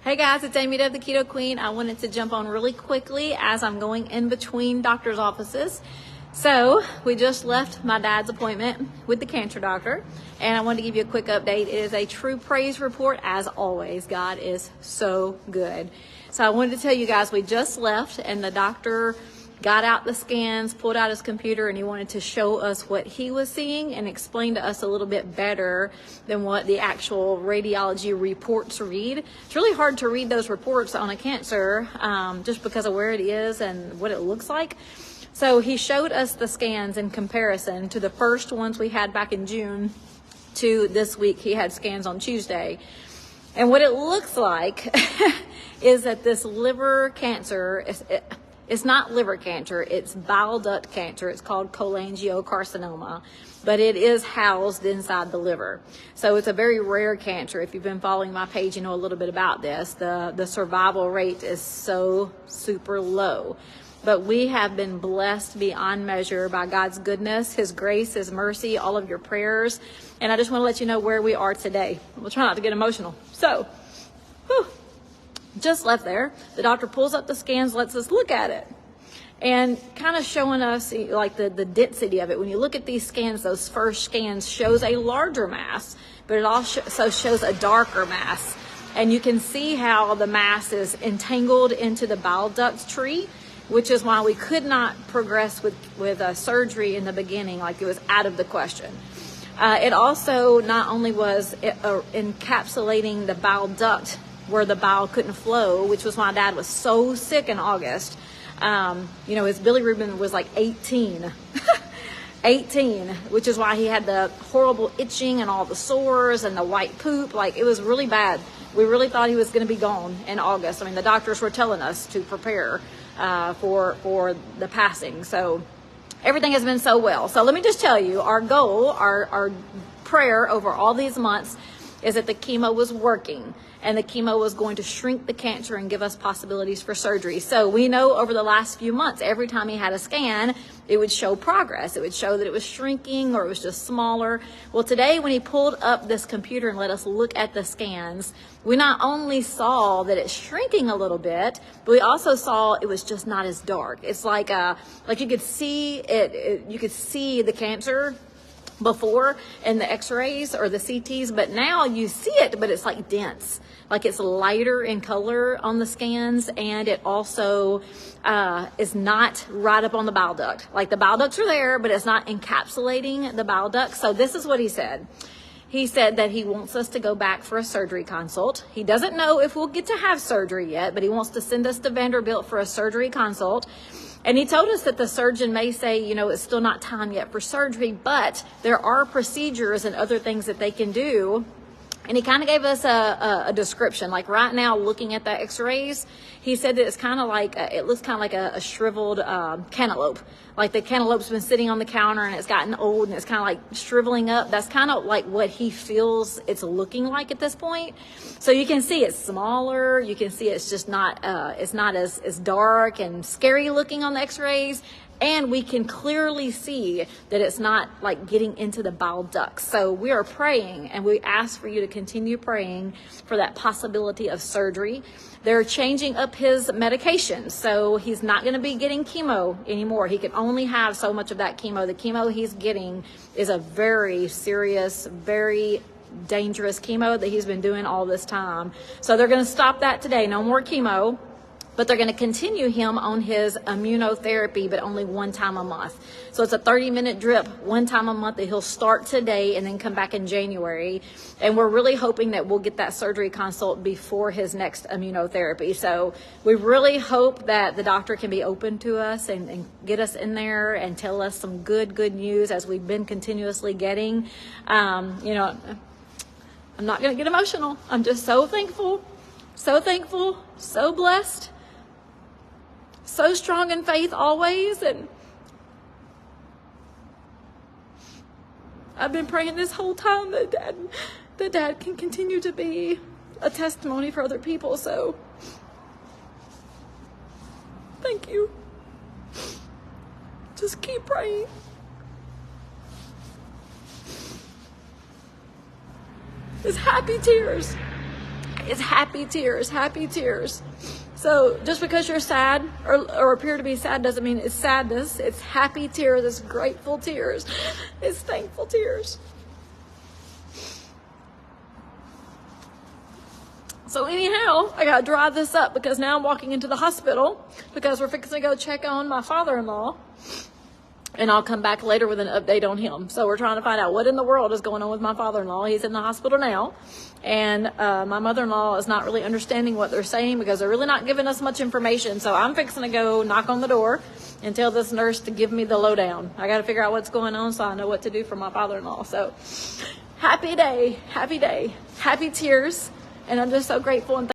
Hey guys, it's Amy of the Keto Queen. I wanted to jump on really quickly as I'm going in between doctor's offices. So we just left my dad's appointment with the cancer doctor, and I wanted to give you a quick update. It is a true praise report as always. God is so good. So I wanted to tell you guys we just left, and the doctor got out the scans, pulled out his computer, and he wanted to show us what he was seeing and explain to us a little bit better than what the actual radiology reports read. It's really hard to read those reports on a cancer just because of where it is and what it looks like. So he showed us the scans in comparison to the first ones we had back in June to this week. He had scans on Tuesday. And what it looks like is that this liver cancer it's not liver cancer, it's bile duct cancer. It's called cholangiocarcinoma, but it is housed inside the liver. So it's a very rare cancer. If you've been following my page, you know a little bit about this. The survival rate is so super low. But we have been blessed beyond measure by God's goodness, His grace, His mercy, all of your prayers. And I just want to let you know where we are today. We'll try not to get emotional. So, just left there. The doctor pulls up the scans, lets us look at it, and kind of showing us like the density of it. When you look at these scans, those first scans shows a larger mass, but it also shows a darker mass. And you can see how the mass is entangled into the bile duct tree, which is why we could not progress with surgery in the beginning, like it was out of the question. It also not only was encapsulating the bile duct where the bile couldn't flow, which was why Dad was so sick in August. His bilirubin was like 18, 18, which is why he had the horrible itching and all the sores and the white poop. Like, it was really bad. We really thought he was going to be gone in August. I mean, the doctors were telling us to prepare for the passing. So everything has been so well. So let me just tell you, our goal, our prayer over all these months is that the chemo was working, and the chemo was going to shrink the cancer and give us possibilities for surgery. So we know over the last few months, every time he had a scan, it would show progress. It would show that it was shrinking or it was just smaller. Well, today when he pulled up this computer and let us look at the scans, we not only saw that it's shrinking a little bit, but we also saw it was just not as dark. It's like you could see you could see the cancer before in the x-rays or the CTs, but now you see it, but it's like dense, like it's lighter in color on the scans, and it also is not right up on the bile duct. Like, the bile ducts are there, but it's not encapsulating the bile duct. So this is what he said. He said that he wants us to go back for a surgery consult. He doesn't know if we'll get to have surgery yet, but he wants to send us to Vanderbilt for a surgery consult. And he told us that the surgeon may say, it's still not time yet for surgery, but there are procedures and other things that they can do. And he kind of gave us a description. Like, right now, looking at the x-rays, he said that it's kind of like, it looks kind of like a shriveled cantaloupe. Like, the cantaloupe's been sitting on the counter and it's gotten old and it's kind of like shriveling up. That's kind of like what he feels it's looking like at this point. So you can see it's smaller. You can see it's just not, it's not as dark and scary looking on the x-rays. And we can clearly see that it's not like getting into the bile ducts. So we are praying, and we ask for you to continue praying for that possibility of surgery. They're changing up his medication, so he's not going to be getting chemo anymore. He can only have so much of that chemo. The chemo he's getting is a very serious, very dangerous chemo that he's been doing all this time. So they're going to stop that today. No more chemo. But they're going to continue him on his immunotherapy, but only one time a month. So it's a 30-minute drip, one time a month, that he'll start today and then come back in January. And we're really hoping that we'll get that surgery consult before his next immunotherapy. So we really hope that the doctor can be open to us and get us in there and tell us some good news, as we've been continuously getting. I'm not going to get emotional. I'm just so thankful, so blessed. So strong in faith always, and I've been praying this whole time that Dad can continue to be a testimony for other people. So thank you. Just keep praying. It's happy tears. It's happy tears, happy tears. So just because you're sad or appear to be sad doesn't mean it's sadness. It's happy tears. It's grateful tears. It's thankful tears. So anyhow, I got to drive this up because now I'm walking into the hospital because we're fixing to go check on my father-in-law. And I'll come back later with an update on him. So we're trying to find out what in the world is going on with my father-in-law. He's in the hospital now. And my mother-in-law is not really understanding what they're saying because they're really not giving us much information. So I'm fixing to go knock on the door and tell this nurse to give me the lowdown. I got to figure out what's going on so I know what to do for my father-in-law. So happy day, happy tears. And I'm just so grateful and